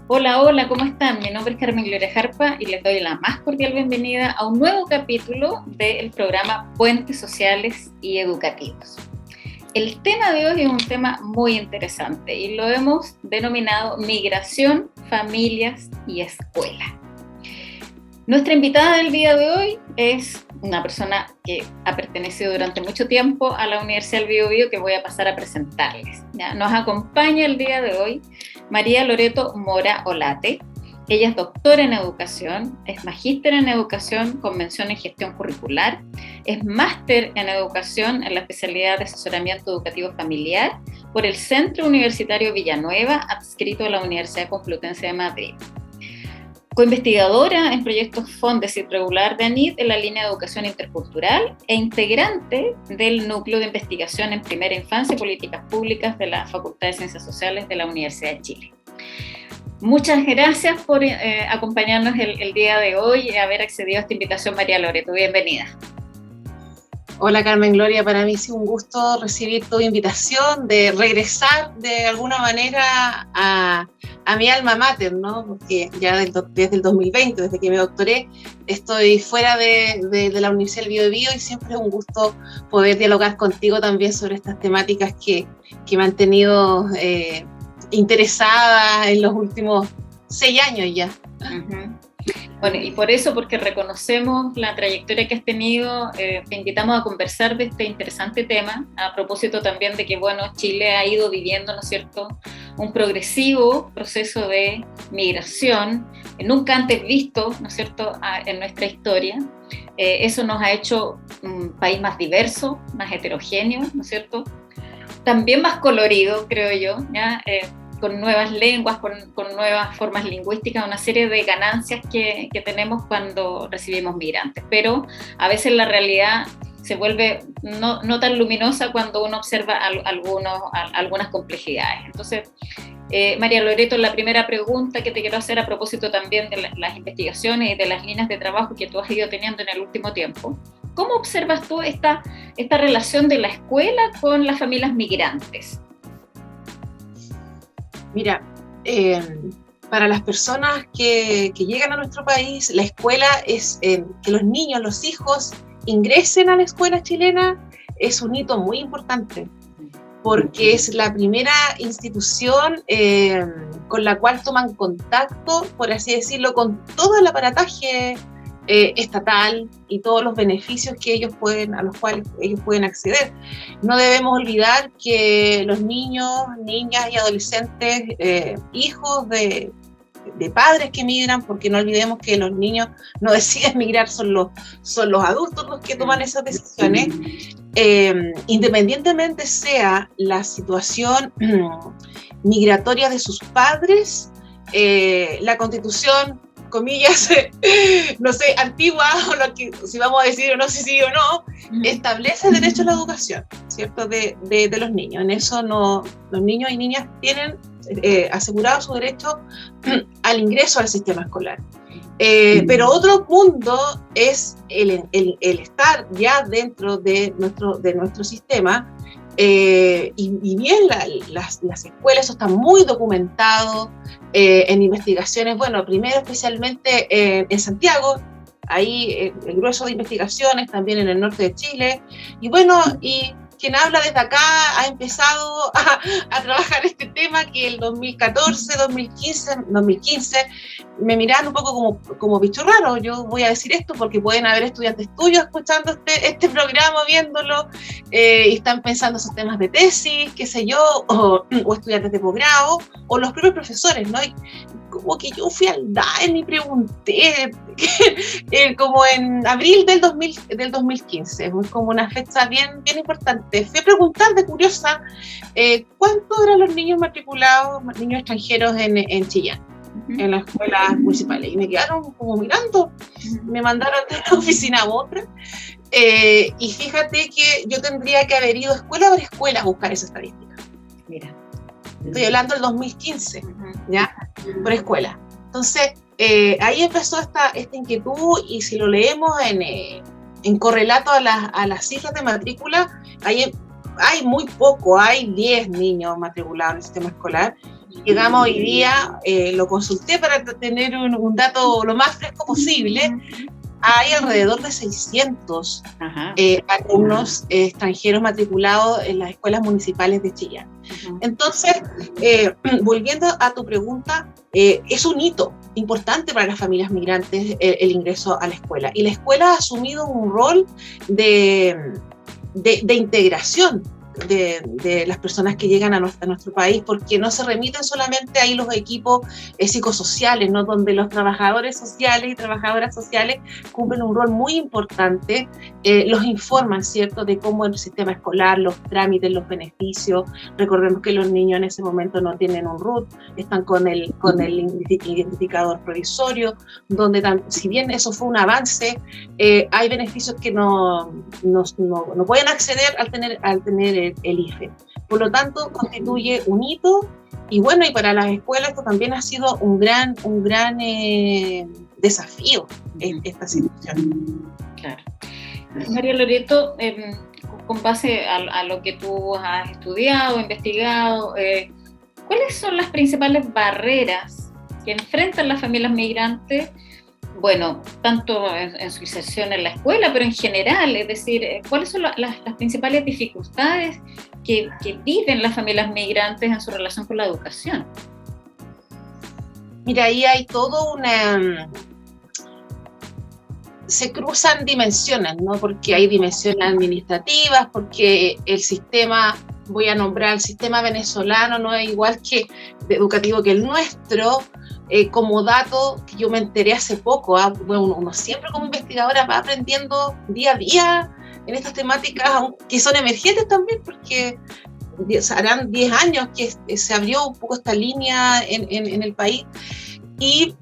Hola, hola, ¿cómo están? Mi nombre es Carmen Gloria Jarpa y les doy la más cordial bienvenida a un nuevo capítulo del programa Puentes Sociales y Educativos. El tema de hoy es un tema muy interesante y lo hemos denominado Migración, Familias y Escuela. Nuestra invitada del día de hoy es una persona que ha pertenecido durante mucho tiempo a la Universidad del Biobío, que voy a pasar a presentarles. ¿Ya? Nos acompaña el día de hoy María Loreto Mora Olate. Ella es doctora en educación, es magíster en educación con mención en gestión curricular, es máster en educación en la especialidad de asesoramiento educativo familiar por el Centro Universitario Villanueva, adscrito a la Universidad Complutense de Madrid. Coinvestigadora en proyectos Fondesit regular de ANID en la línea de educación intercultural e integrante del núcleo de investigación en primera infancia y políticas públicas de la Facultad de Ciencias Sociales de la Universidad de Chile. Muchas gracias por acompañarnos el día de hoy y haber accedido a esta invitación, María Loreto. Bienvenida. Hola Carmen Gloria, para mí sí un gusto recibir tu invitación de regresar de alguna manera a mi alma mater, ¿no? Porque ya desde el 2020, desde que me doctoré, estoy fuera de la Universidad del Biobío y siempre es un gusto poder dialogar contigo también sobre estas temáticas que me han tenido interesada en los últimos 6 años ya. Uh-huh. Bueno, y por eso, porque reconocemos la trayectoria que has tenido, te invitamos a conversar de este interesante tema, a propósito también de que, bueno, Chile ha ido viviendo, ¿no es cierto?, un progresivo proceso de migración, nunca antes visto, ¿no es cierto?, en nuestra historia. Eso nos ha hecho un país más diverso, más heterogéneo, ¿no es cierto?, también más colorido, creo yo, ¿ya? Con nuevas lenguas, con nuevas formas lingüísticas, una serie de ganancias que tenemos cuando recibimos migrantes. Pero a veces la realidad se vuelve no tan luminosa cuando uno observa algunas complejidades. Entonces, María Loreto, la primera pregunta que te quiero hacer a propósito también de las investigaciones y de las líneas de trabajo que tú has ido teniendo en el último tiempo. ¿Cómo observas tú esta relación de la escuela con las familias migrantes? Mira, para las personas que llegan a nuestro país, la escuela es que los niños, los hijos ingresen a la escuela chilena, es un hito muy importante, porque es la primera institución con la cual toman contacto, por así decirlo, con todo el aparataje estatal y todos los beneficios a los cuales ellos pueden acceder. No debemos olvidar que los niños, niñas y adolescentes, hijos de padres que migran, porque no olvidemos que los niños no deciden migrar, son los adultos los que toman esas decisiones, independientemente sea la situación migratoria de sus padres, la Constitución, comillas, no sé, antigua, o lo que, si vamos a decir o no sé si sí o no, establece el derecho a la educación, ¿cierto?, de los niños. En eso los niños y niñas tienen asegurado su derecho al ingreso al sistema escolar. Pero otro mundo es el estar ya dentro de nuestro sistema, y bien las escuelas, eso está muy documentado en investigaciones, bueno, primero especialmente en Santiago, ahí el grueso de investigaciones, también en el norte de Chile, y bueno, y quien habla desde acá ha empezado a trabajar este tema que el 2014, 2015 me miraban un poco como bicho raro. Yo voy a decir esto porque pueden haber estudiantes tuyos escuchando este programa, viéndolo, y están pensando esos temas de tesis, qué sé yo, o estudiantes de posgrado, o los propios profesores, ¿no? Y como que yo fui al DAEM y pregunté, como en abril del 2015, es como una fecha bien importante. Fui a preguntar de curiosa cuántos eran los niños matriculados, niños extranjeros en Chillán, en las escuelas municipales, y me quedaron como mirando, me mandaron de una oficina a otra, y fíjate que yo tendría que haber ido escuela por escuela a buscar esa estadística. Mira, estoy hablando del 2015, ¿ya? Por escuela. Entonces, ahí empezó esta inquietud, y si lo leemos en correlato a las cifras de matrícula, hay muy poco, hay 10 niños matriculados en el sistema escolar, llegamos hoy día, lo consulté para tener un dato lo más fresco posible, hay alrededor de 600 alumnos extranjeros matriculados en las escuelas municipales de Chillán. Entonces, volviendo a tu pregunta, es un hito importante para las familias migrantes el ingreso a la escuela. Y la escuela ha asumido un rol de integración de las personas que llegan a nuestro país, porque no se remiten solamente ahí los equipos psicosociales, ¿no? Donde los trabajadores sociales y trabajadoras sociales cumplen un rol muy importante, los informan, ¿cierto?, de cómo el sistema escolar, los trámites, los beneficios. Recordemos que los niños en ese momento no tienen un RUT, están con el identificador provisorio, donde si bien eso fue un avance, hay beneficios que no pueden acceder al tener el IFE. Por lo tanto, constituye un hito, y bueno, y para las escuelas esto también ha sido un gran desafío esta situación. Claro. María Loreto, con base a lo que tú has estudiado, investigado, ¿cuáles son las principales barreras que enfrentan las familias migrantes? Bueno, tanto en su inserción en la escuela, pero en general, es decir, ¿cuáles son las principales dificultades que viven las familias migrantes en su relación con la educación? Mira, ahí hay todo se cruzan dimensiones, ¿no? Porque hay dimensiones administrativas, porque el sistema, voy a nombrar el sistema venezolano, no es igual que educativo que el nuestro. Como dato que yo me enteré hace poco, bueno, uno siempre como investigadora va aprendiendo día a día en estas temáticas que son emergentes también, porque harán 10 años que se abrió un poco esta línea en el país. Y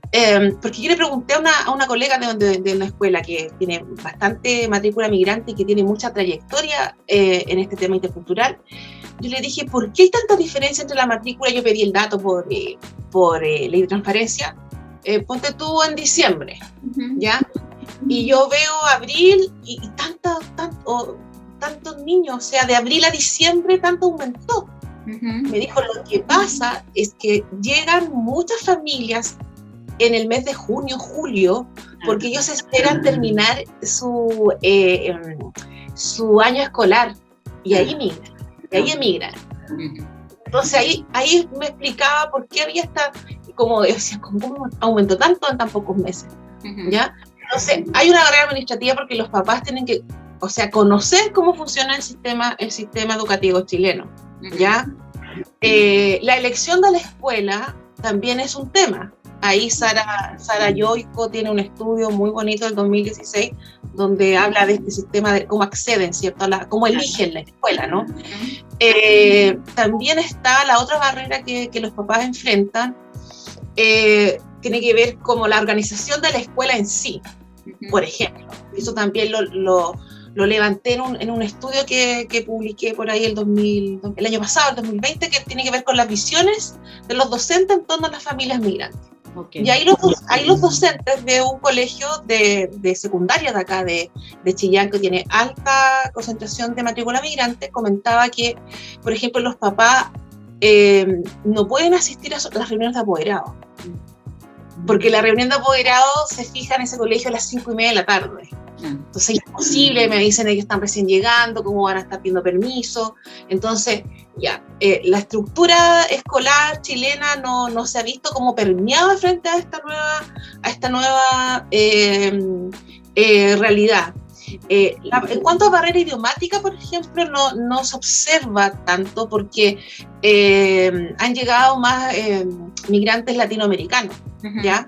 porque yo le pregunté a una colega de una escuela que tiene bastante matrícula migrante y que tiene mucha trayectoria en este tema intercultural. Yo le dije, ¿por qué hay tanta diferencia entre la matrícula? Yo pedí el dato por ley de transparencia. Ponte tú en diciembre, ¿ya? Y yo veo abril y tantos niños, o sea, de abril a diciembre tanto aumentó. Me dijo, lo que pasa es que llegan muchas familias en el mes de junio, julio, porque ellos esperan terminar su año escolar y ahí emigran. Entonces ahí me explicaba por qué había ¿cómo aumentó tanto en tan pocos meses? ¿Ya? Entonces hay una barrera administrativa porque los papás tienen que, conocer cómo funciona el sistema educativo chileno, ¿ya? La elección de la escuela también es un tema. Ahí Sara Yoico tiene un estudio muy bonito del 2016 donde habla de este sistema, de cómo acceden, ¿cierto? Cómo eligen la escuela, ¿no? También está la otra barrera que los papás enfrentan, tiene que ver como la organización de la escuela en sí, por ejemplo. Eso también lo levanté en un estudio que publiqué por ahí el año pasado, el 2020, que tiene que ver con las visiones de los docentes en torno a las familias migrantes. Okay. Y ahí los docentes de un colegio de secundaria de acá de Chillán, que tiene alta concentración de matrícula migrante, comentaba que, por ejemplo, los papás no pueden asistir a las reuniones de apoderados, porque la reunión de apoderados se fija en ese colegio a las 5:30 de la tarde. Entonces es imposible, me dicen que están recién llegando, cómo van a estar pidiendo permiso. Entonces, la estructura escolar chilena no se ha visto como permeada frente a esta nueva realidad. En cuanto a barrera idiomática, por ejemplo, no se observa tanto porque han llegado más migrantes latinoamericanos, ¿ya?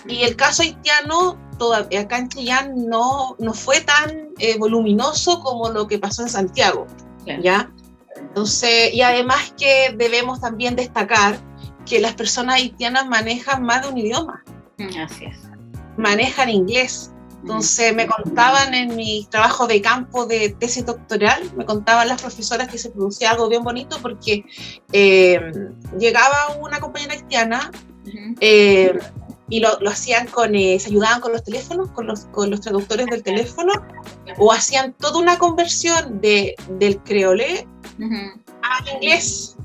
Y el caso haitiano acá en Chillán no fue tan voluminoso como lo que pasó en Santiago, ¿ya? Entonces, y además que debemos también destacar que las personas haitianas manejan más de un idioma. Así es. Manejan inglés. Entonces me contaban en mi trabajo de campo de tesis doctoral, me contaban las profesoras que se producía algo bien bonito porque llegaba una compañera haitiana y lo hacían se ayudaban con los teléfonos, con los traductores del teléfono, o hacían toda una conversión del creolé al inglés.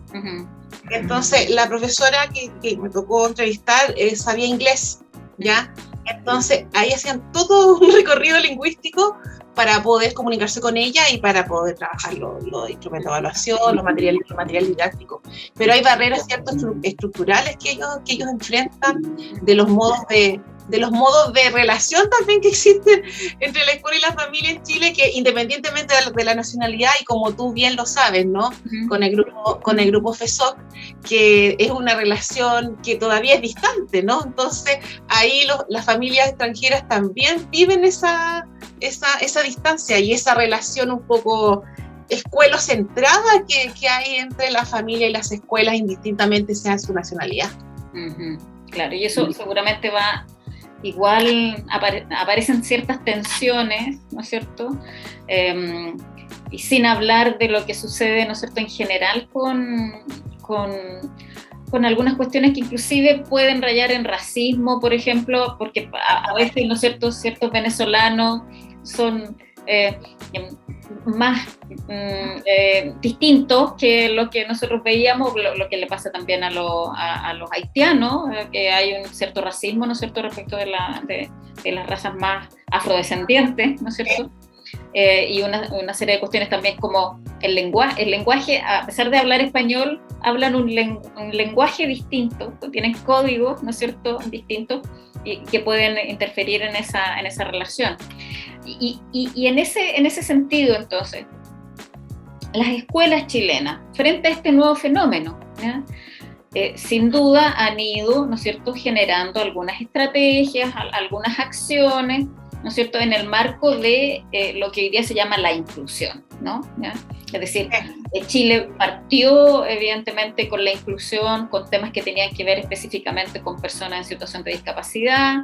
Entonces, la profesora que me tocó entrevistar sabía inglés, ¿ya? Entonces, ahí hacían todo un recorrido lingüístico para poder comunicarse con ella y para poder trabajar los instrumentos de evaluación, los materiales didácticos. Pero hay barreras, ¿cierto?, estructurales que ellos enfrentan, de los modos de relación también que existen entre la escuela y la familia en Chile, que independientemente de la nacionalidad, y como tú bien lo sabes, ¿no? Con el grupo FESOC, que es una relación que todavía es distante, ¿no? Entonces, ahí las familias extranjeras también viven esa distancia y esa relación un poco escuelocentrada que hay entre la familia y las escuelas, indistintamente sea su nacionalidad. Claro, y eso seguramente va... Igual aparecen ciertas tensiones, ¿no es cierto? Y sin hablar de lo que sucede, ¿no es cierto?, en general con algunas cuestiones que inclusive pueden rayar en racismo, por ejemplo, porque a veces, ¿no es cierto?, ciertos venezolanos son más distintos que lo que nosotros veíamos, lo que le pasa también a los haitianos, que hay un cierto racismo, ¿no es cierto?, respecto de las razas más afrodescendientes, ¿no es cierto? Y una serie de cuestiones también como el lenguaje, a pesar de hablar español, hablan un lenguaje distinto, tienen códigos, ¿no es cierto?, distintos, y que pueden interferir en esa relación. Y en ese sentido, entonces, las escuelas chilenas, frente a este nuevo fenómeno, sin duda han ido, ¿no es cierto?, generando algunas estrategias, algunas acciones, ¿no es cierto?, en el marco de lo que hoy día se llama la inclusión, ¿no? ¿Ya? Es decir, Chile partió evidentemente con la inclusión, con temas que tenían que ver específicamente con personas en situación de discapacidad,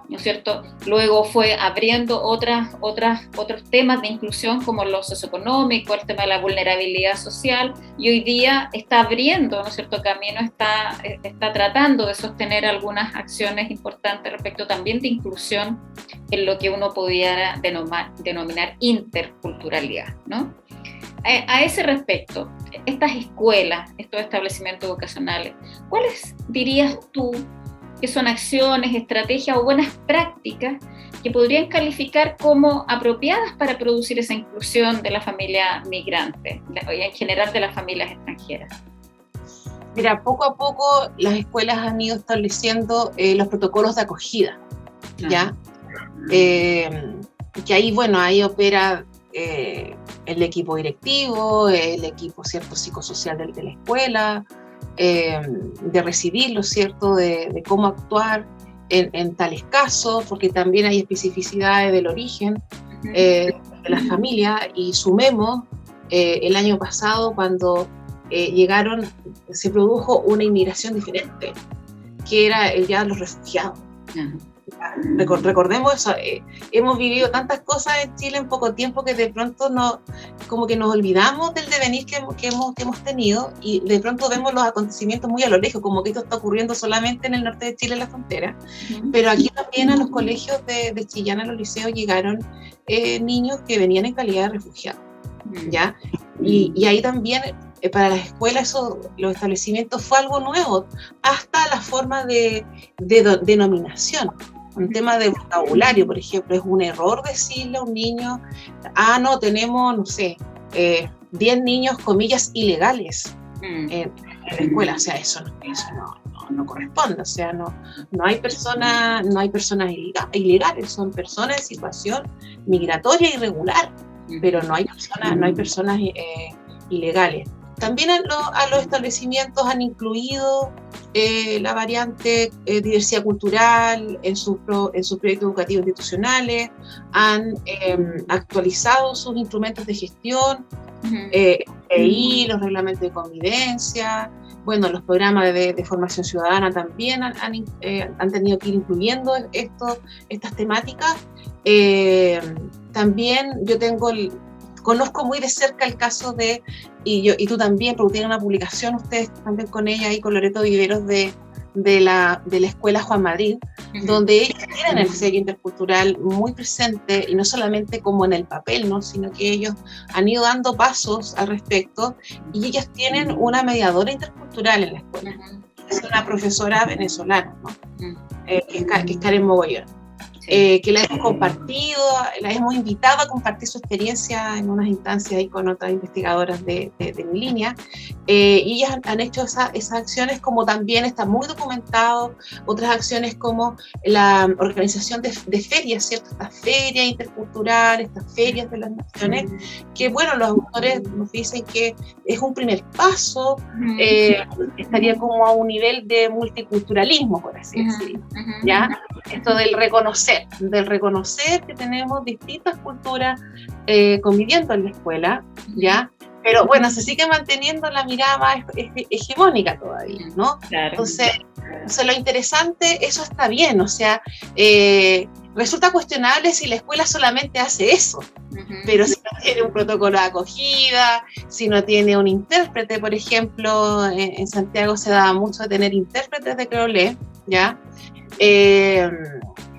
¿no es cierto? Luego fue abriendo otros temas de inclusión como lo socioeconómico, el tema de la vulnerabilidad social, y hoy día está abriendo, ¿no es cierto?, camino, está tratando de sostener algunas acciones importantes respecto también de inclusión en lo que uno pudiera denominar interculturalidad, ¿no? A ese respecto, estas escuelas, estos establecimientos vocacionales, ¿cuáles dirías tú que son acciones, estrategias o buenas prácticas que podrían calificar como apropiadas para producir esa inclusión de la familia migrante y en general de las familias extranjeras? Mira, poco a poco las escuelas han ido estableciendo los protocolos de acogida, ¿ya? Que ahí, bueno, ahí opera el equipo directivo, el equipo, ¿cierto?, psicosocial de la escuela, de recibirlo, ¿cierto?, de cómo actuar en tales casos, porque también hay especificidades del origen de la familia, y sumemos el año pasado cuando llegaron, se produjo una inmigración diferente, que era el ya de los refugiados. Recordemos eso, hemos vivido tantas cosas en Chile en poco tiempo que de pronto como que nos olvidamos del devenir que hemos tenido, y de pronto vemos los acontecimientos muy a lo lejos, como que esto está ocurriendo solamente en el norte de Chile, en la frontera, pero aquí también a los colegios de Chillán, a los liceos, llegaron niños que venían en calidad de refugiados, ¿ya? Y ahí también para las escuelas los establecimientos fue algo nuevo, hasta la forma de denominación. Un tema de vocabulario, por ejemplo, es un error decirle a un niño, no, tenemos, no sé, 10 niños, comillas, ilegales en la escuela. O sea, eso no corresponde. O sea, no hay personas ilegales, son personas en situación migratoria irregular, pero no hay personas ilegales. También a los establecimientos han incluido la variante diversidad cultural en sus proyectos educativos institucionales, han actualizado sus instrumentos de gestión, los reglamentos de convivencia, bueno, los programas de formación ciudadana también han tenido que ir incluyendo estas temáticas. También yo conozco muy de cerca el caso y tú también, porque tienen una publicación ustedes también con ella y con Loreto Viveros de la escuela Juan Madrid, donde ellos tienen el sello intercultural muy presente, y no solamente como en el papel, ¿no? Sino que ellos han ido dando pasos al respecto, y ellos tienen una mediadora intercultural en la escuela. Es una profesora venezolana, ¿no? Que es Karen Mogollón. Que la hemos compartido, la hemos invitado a compartir su experiencia en unas instancias ahí con otras investigadoras de mi línea, y ellas han hecho esas acciones, como también está muy documentado otras acciones como la organización de ferias, ¿cierto? Estas ferias interculturales, estas ferias de las naciones, que bueno, los autores nos dicen que es un primer paso, estaría como a un nivel de multiculturalismo, por así decirlo, ¿ya? Esto del reconocer que tenemos distintas culturas conviviendo en la escuela, ¿ya? Pero bueno, se sigue manteniendo la mirada más hegemónica todavía, ¿no? Claro. Entonces, lo interesante, eso está bien, o sea, resulta cuestionable si la escuela solamente hace eso, pero si no tiene un protocolo de acogida, si no tiene un intérprete, por ejemplo, en Santiago se daba mucho de tener intérpretes de Creolé, ¿ya?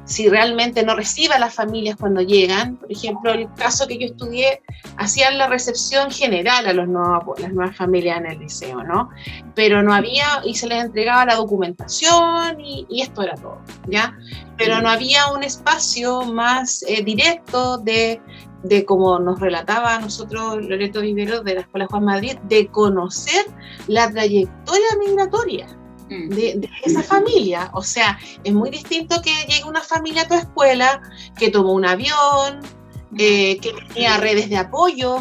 Si realmente no recibe a las familias cuando llegan. Por ejemplo, el caso que yo estudié, hacían la recepción general a las nuevas familias en el liceo, ¿no? Pero no había, y se les entregaba la documentación y esto era todo, ¿ya? Pero no había un espacio más directo de como nos relataba a nosotros Loreto Vivero de la Escuela Juan Madrid, de conocer la trayectoria migratoria de esa familia. O sea, es muy distinto que llegue una familia a tu escuela que tomó un avión, que tenía redes de apoyo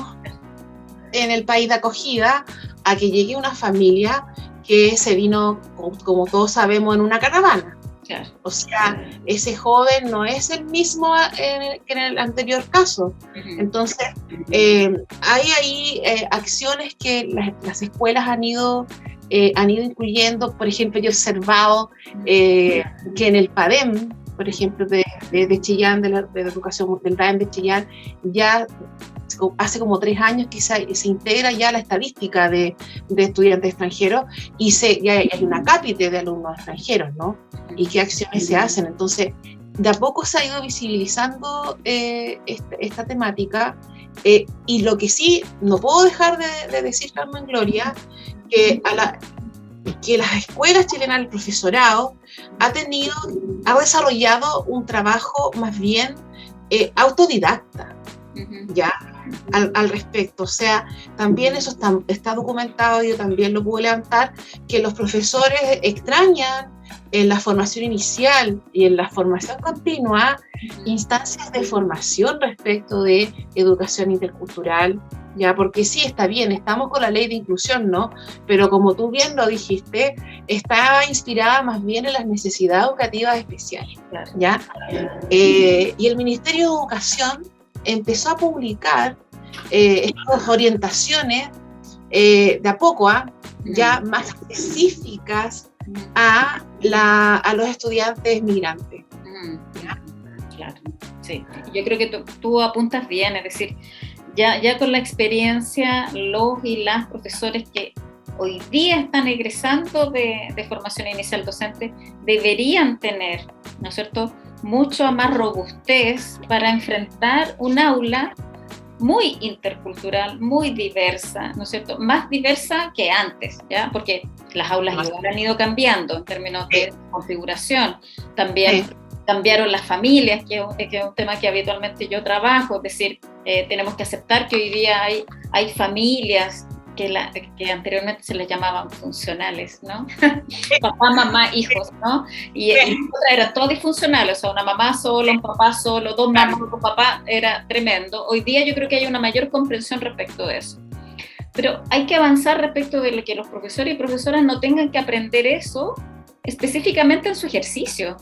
en el país de acogida, a que llegue una familia que se vino, como todos sabemos, en una caravana. Claro. O sea, ese joven no es el mismo que en el anterior caso. Entonces, hay ahí acciones que las escuelas han ido incluyendo. Por ejemplo, yo he observado que en el PADEM, por ejemplo, de Chillán, de la educación del PADEM de Chillán, ya hace como 3 años que se integra ya la estadística de estudiantes extranjeros, y ya hay una cápita de alumnos extranjeros, ¿no? Y qué acciones se hacen. Entonces, de a poco se ha ido visibilizando esta temática, y lo que sí no puedo dejar de decir, Carmen Gloria, que las escuelas chilenas, el profesorado ha desarrollado un trabajo más bien autodidacta, ya, al respecto. O sea, también eso está documentado, y yo también lo puedo levantar, que los profesores extrañan en la formación inicial y en la formación continua instancias de formación respecto de educación intercultural, ya, porque sí, está bien, estamos con la ley de inclusión, ¿no? Pero como tú bien lo dijiste, estaba inspirada más bien en las necesidades educativas especiales, ¿ya? Y el Ministerio de Educación empezó a publicar estas orientaciones de a poco, ya más específicas a los estudiantes migrantes. Claro, sí. Yo creo que tú apuntas bien, es decir, ya con la experiencia, los y las profesores que hoy día están egresando de formación inicial docente deberían tener, ¿no es cierto?, mucho más robustez para enfrentar un aula muy intercultural, muy diversa, ¿no es cierto?, más diversa que antes, ¿ya? Porque las aulas igual han ido cambiando en términos de configuración. También cambiaron las familias, que es un tema que habitualmente yo trabajo, es decir, tenemos que aceptar que hoy día hay familias que anteriormente se les llamaban funcionales, ¿no? Papá, mamá, hijos, ¿no? Y otras eran todas disfuncionales, o sea, una mamá sola, un papá solo, 2 mamás, un papá, era tremendo. Hoy día yo creo que hay una mayor comprensión respecto de eso. Pero hay que avanzar respecto de que los profesores y profesoras no tengan que aprender eso específicamente en su ejercicio,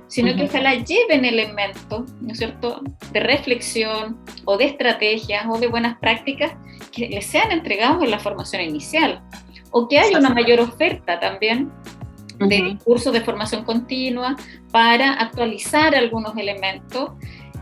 sino que ojalá lleven elementos, ¿no es cierto?, de reflexión o de estrategias o de buenas prácticas que les sean entregados en la formación inicial, o que haya una mayor oferta también de cursos de formación continua para actualizar algunos elementos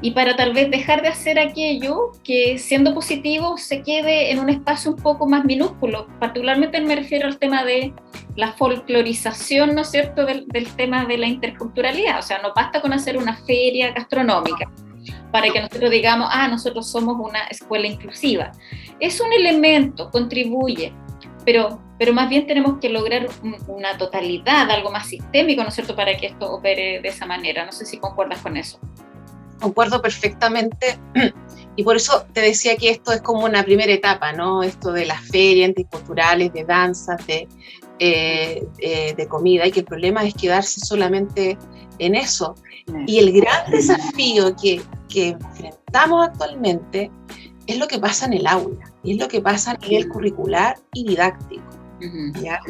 y para tal vez dejar de hacer aquello que, siendo positivo, se quede en un espacio un poco más minúsculo. Particularmente me refiero al tema de la folclorización, ¿no es cierto?, del tema de la interculturalidad. O sea, no basta con hacer una feria gastronómica para que nosotros digamos, nosotros somos una escuela inclusiva. Es un elemento, contribuye, pero más bien tenemos que lograr una totalidad, algo más sistémico, ¿no es cierto?, para que esto opere de esa manera. No sé si concuerdas con eso. Concuerdo perfectamente, y por eso te decía que esto es como una primera etapa, ¿no? Esto de las ferias interculturales, de danzas, de comida, y que el problema es quedarse solamente en eso. Y el gran desafío que enfrentamos actualmente es lo que pasa en el aula, y es lo que pasa a nivel curricular y didáctico, ¿ya?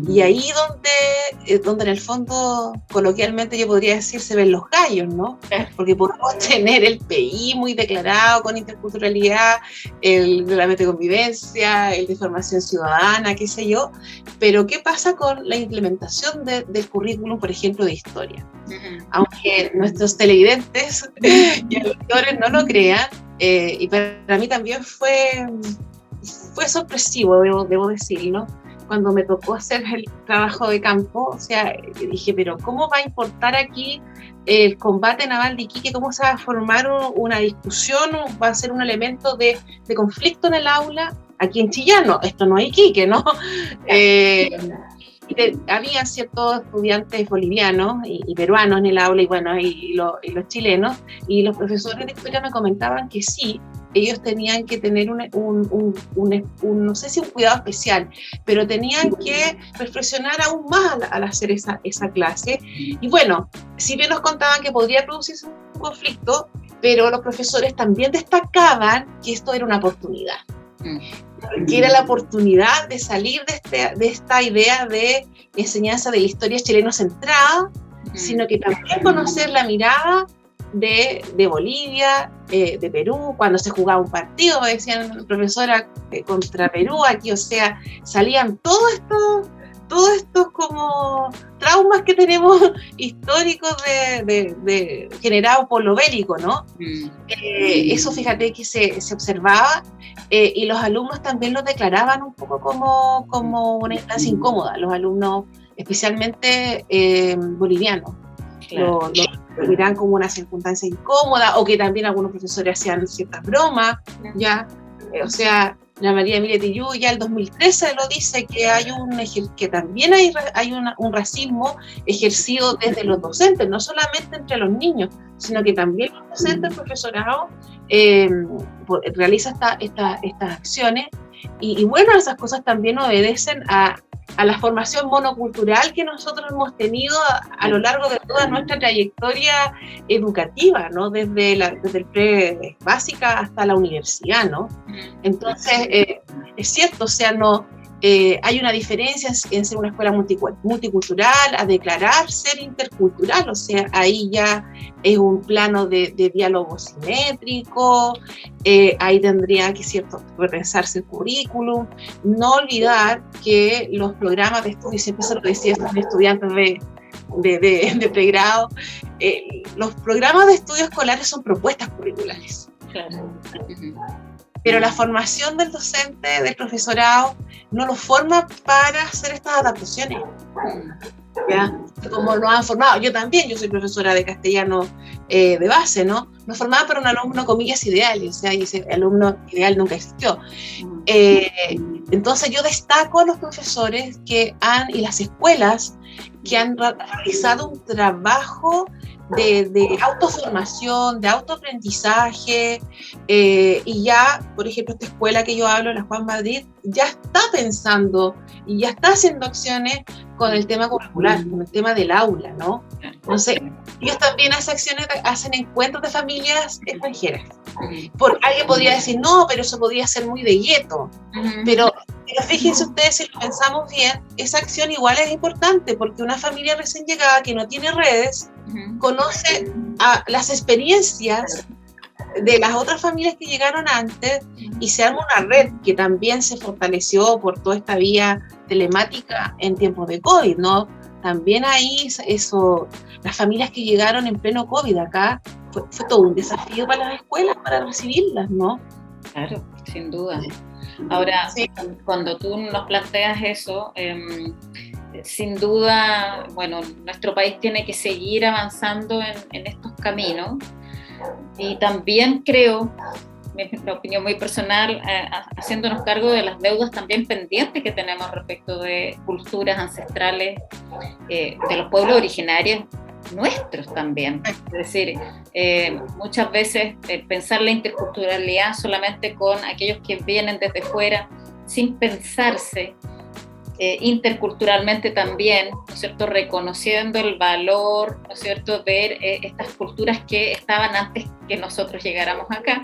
Y ahí donde en el fondo, coloquialmente yo podría decir, se ven los gallos, ¿no? Porque podemos tener el PI muy declarado con interculturalidad, el reglamento de convivencia, el de formación ciudadana, qué sé yo, pero ¿qué pasa con la implementación del currículum, por ejemplo, de historia? Aunque nuestros televidentes y auditores no lo crean, y para mí también fue sorpresivo, debo decirlo, cuando me tocó hacer el trabajo de campo. O sea, dije, pero ¿cómo va a importar aquí el combate naval de Iquique? ¿Cómo se va a formar una discusión? ¿Va a ser un elemento de conflicto en el aula? Aquí en Chillán, no, esto no es Iquique, ¿no? Había ciertos estudiantes bolivianos y peruanos en el aula, y bueno, y los chilenos, y los profesores de historia me comentaban que sí, ellos tenían que tener no sé si un cuidado especial, pero tenían que reflexionar aún más al hacer esa clase. Y bueno, si bien nos contaban que podría producirse un conflicto, pero los profesores también destacaban que esto era una oportunidad. Que era la oportunidad de salir de esta idea de enseñanza de la historia chileno-centrada, sino que también conocer la mirada de Bolivia, de Perú, cuando se jugaba un partido, me decían, profesora, contra Perú, aquí, o sea, salían todos estos como traumas que tenemos históricos generados por lo bélico, ¿no? Eso, fíjate que se observaba, y los alumnos también lo declaraban un poco como una instancia incómoda, los alumnos especialmente bolivianos. Claro. Lo miran como una circunstancia incómoda, o que también algunos profesores hacían ciertas bromas, ¿ya? O sea, la María Emilia Tillú ya el 2013 lo dice, que también hay un racismo ejercido desde los docentes, no solamente entre los niños, sino que también los docentes, el profesorado, realiza estas acciones, y bueno, esas cosas también obedecen a la formación monocultural que nosotros hemos tenido a lo largo de toda nuestra trayectoria educativa, ¿no? Desde el pre-básica hasta la universidad, ¿no? Entonces, es cierto, o sea, no hay una diferencia en ser una escuela multicultural a declarar ser intercultural. O sea, ahí ya es un plano de diálogo simétrico, ahí tendría que, cierto, repensarse el currículum, no olvidar que los programas de estudio, siempre se lo decía a estos estudiantes de pregrado, los programas de estudio escolares son propuestas curriculares. Claro. Pero la formación del docente, del profesorado, no lo forma para hacer estas adaptaciones, ¿ya? Como lo han formado. Yo soy profesora de castellano de base, ¿no? Nos formaba para un alumno, comillas, ideal, o sea, y ese alumno ideal nunca existió. Entonces yo destaco a los profesores y las escuelas que han realizado un trabajo de autoformación, de autoaprendizaje, y ya, por ejemplo, esta escuela que yo hablo, la Juan Madrid, ya está pensando y ya está haciendo acciones con el tema curricular, con el tema del aula, ¿no? Entonces, ellos también hacen encuentros de familias extranjeras. Alguien podría decir, no, pero eso podría ser muy de gueto, pero fíjense ustedes, si lo pensamos bien, esa acción igual es importante, porque una familia recién llegada que no tiene redes, conoce las experiencias de las otras familias que llegaron antes, y se arma una red que también se fortaleció por toda esta vía telemática en tiempos de COVID, ¿no? También ahí las familias que llegaron en pleno COVID acá, fue todo un desafío para las escuelas, para recibirlas, ¿no? Claro, sin duda. Ahora, sí, cuando tú nos planteas eso, sin duda, bueno, nuestro país tiene que seguir avanzando en estos caminos, y también creo, mi opinión muy personal, haciéndonos cargo de las deudas también pendientes que tenemos respecto de culturas ancestrales de los pueblos originarios nuestros también. Es decir, muchas veces pensar la interculturalidad solamente con aquellos que vienen desde fuera, sin pensarse interculturalmente también, ¿no es cierto?, reconociendo el valor, ¿no es cierto?, de estas culturas que estaban antes que nosotros llegáramos acá.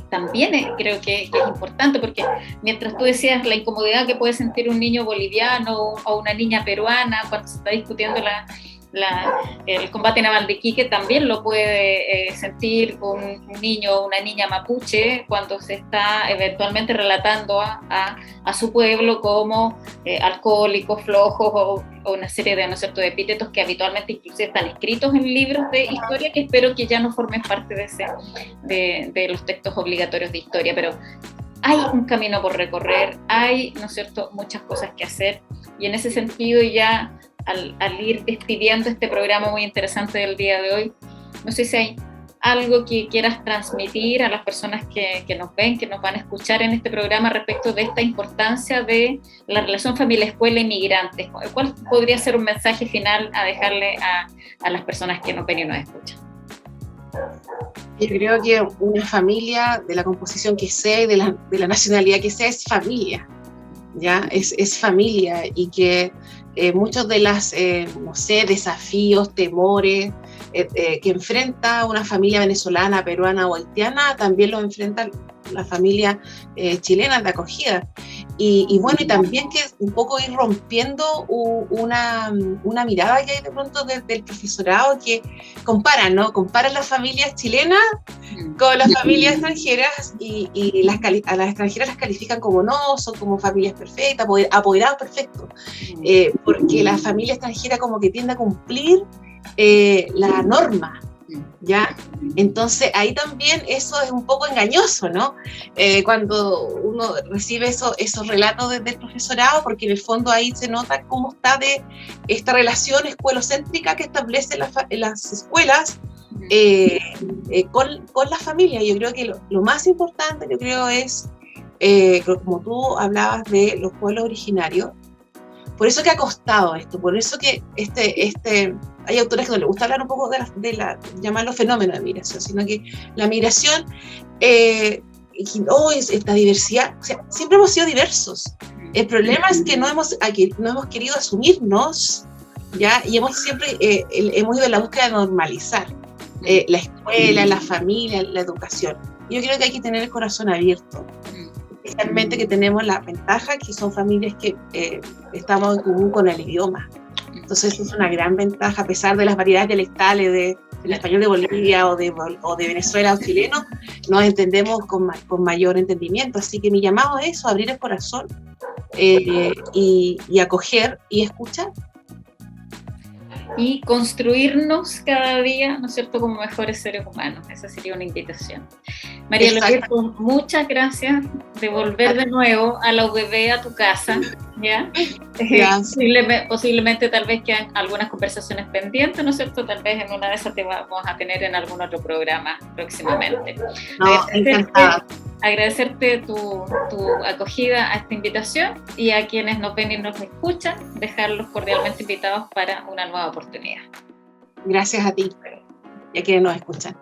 También creo que es importante, porque mientras tú decías la incomodidad que puede sentir un niño boliviano o una niña peruana cuando se está discutiendo el combate naval de Iquique, también lo puede sentir un niño o una niña mapuche cuando se está eventualmente relatando a su pueblo como alcohólicos, flojos o una serie de, ¿no es cierto?, de epítetos que habitualmente inclusive están escritos en libros de historia, que espero que ya no formen parte de los textos obligatorios de historia. Pero hay un camino por recorrer, hay, ¿no es cierto?, muchas cosas que hacer, y en ese sentido, ya al ir despidiendo este programa muy interesante del día de hoy, no sé si hay algo que quieras transmitir a las personas que nos ven, que nos van a escuchar en este programa respecto de esta importancia de la relación familia-escuela-inmigrantes. ¿Cuál podría ser un mensaje final a dejarle a las personas que nos ven y nos escuchan? Yo creo que una familia, de la composición que sea y de la nacionalidad que sea, es familia, ¿ya? Es familia, y que muchos de las, no sé, desafíos, temores que enfrenta una familia venezolana, peruana o haitiana, también los enfrenta la familia chilena de acogida. Y bueno, y también que un poco ir rompiendo una mirada que hay de pronto del profesorado, que comparan, ¿no? Comparan las familias chilenas con las familias extranjeras, y a las extranjeras las califican como no, son como familias perfectas, apoderados perfectos, porque la familia extranjera como que tiende a cumplir la norma, ¿ya? Entonces ahí también eso es un poco engañoso, ¿no? Cuando uno recibe esos relatos del profesorado, porque en el fondo ahí se nota cómo está de esta relación escuelocéntrica que establece las escuelas con la familia. Yo creo que lo más importante, yo creo, es, como tú hablabas de los pueblos originarios, por eso que ha costado esto, por eso que hay autores que no les gusta hablar un poco de llamarlo fenómeno de migración, sino que la migración, esta diversidad, o sea, siempre hemos sido diversos. El problema es que no hemos querido asumirnos, ¿ya? Y hemos ido en la búsqueda de normalizar la escuela, la familia, la educación. Yo creo que hay que tener el corazón abierto, especialmente que tenemos la ventaja que son familias que estamos en común con el idioma. Entonces es una gran ventaja, a pesar de las variedades dialectales del español de Bolivia o de Venezuela o chileno, nos entendemos con mayor entendimiento. Así que mi llamado es eso, abrir el corazón y acoger y escuchar. Y construirnos cada día, ¿no es cierto?, como mejores seres humanos. Esa sería una invitación. María Loreto, muchas gracias de volver de nuevo a la UBB, a tu casa, ¿ya? Posiblemente tal vez quedan algunas conversaciones pendientes, ¿no es cierto? Tal vez en una de esas te vamos a tener en algún otro programa próximamente. No, encantada. Agradecerte tu acogida a esta invitación, y a quienes nos ven y nos escuchan, dejarlos cordialmente invitados para una nueva oportunidad. Gracias a ti y a quienes nos escuchan.